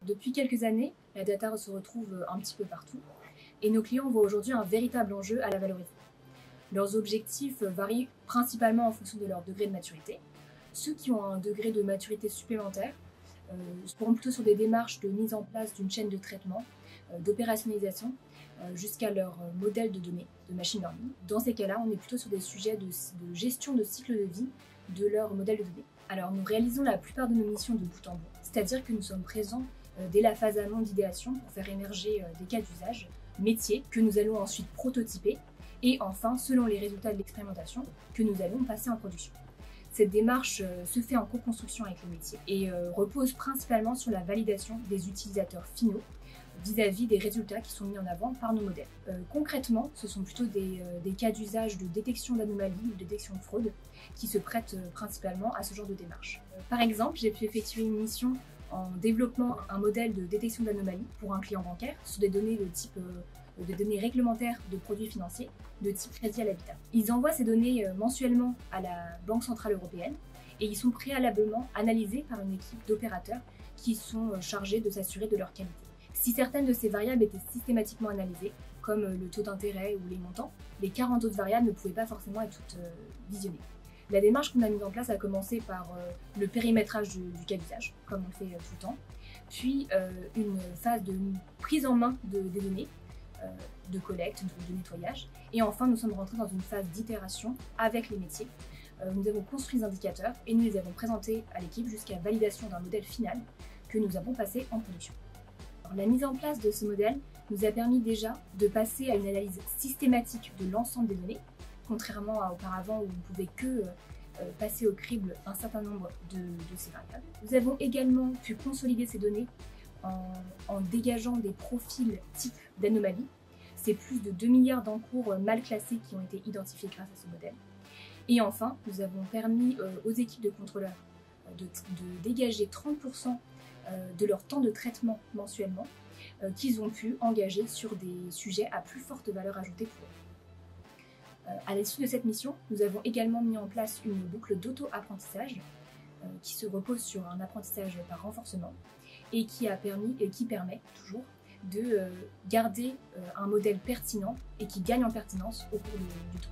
Depuis quelques années, la data se retrouve un petit peu partout et nos clients voient aujourd'hui un véritable enjeu à la valoriser. Leurs objectifs varient principalement en fonction de leur degré de maturité. Ceux qui ont un degré de maturité supplémentaire seront plutôt sur des démarches de mise en place d'une chaîne de traitement, d'opérationnalisation, jusqu'à leur modèle de données, de machine learning. Dans ces cas-là, on est plutôt sur des sujets de gestion de cycle de vie de leur modèle de données. Alors nous réalisons la plupart de nos missions de bout en bout, c'est-à-dire que nous sommes présents dès la phase amont d'idéation pour faire émerger des cas d'usage, métiers que nous allons ensuite prototyper et enfin, selon les résultats de l'expérimentation, que nous allons passer en production. Cette démarche se fait en co-construction avec le métier et repose principalement sur la validation des utilisateurs finaux vis-à-vis des résultats qui sont mis en avant par nos modèles. Concrètement, ce sont plutôt des cas d'usage de détection d'anomalies ou de détection de fraude qui se prêtent principalement à ce genre de démarche. Par exemple, j'ai pu effectuer une mission en développant un modèle de détection d'anomalies pour un client bancaire sur des données de type des données réglementaires de produits financiers de type crédit à l'habitat. Ils envoient ces données mensuellement à la Banque Centrale Européenne et ils sont préalablement analysés par une équipe d'opérateurs qui sont chargés de s'assurer de leur qualité. Si certaines de ces variables étaient systématiquement analysées, comme le taux d'intérêt ou les montants, les 40 autres variables ne pouvaient pas forcément être toutes visionnées. La démarche qu'on a mise en place a commencé par le périmétrage du cas d'usage, comme on le fait tout le temps, puis une phase de prise en main des données, de collecte, de nettoyage, et enfin nous sommes rentrés dans une phase d'itération avec les métiers. Nous avons construit des indicateurs et nous les avons présentés à l'équipe jusqu'à validation d'un modèle final que nous avons passé en production. Alors, la mise en place de ce modèle nous a permis déjà de passer à une analyse systématique de l'ensemble des données, contrairement à auparavant où on ne pouvait que passer au crible un certain nombre de ces variables. Nous avons également pu consolider ces données en dégageant des profils types d'anomalies. C'est plus de 2 milliards d'encours mal classés qui ont été identifiés grâce à ce modèle. Et enfin, nous avons permis aux équipes de contrôleurs de dégager 30% de leur temps de traitement mensuellement qu'ils ont pu engager sur des sujets à plus forte valeur ajoutée pour eux. À l'issue de cette mission, nous avons également mis en place une boucle d'auto-apprentissage qui se repose sur un apprentissage par renforcement et qui permet toujours de garder un modèle pertinent et qui gagne en pertinence au cours du temps.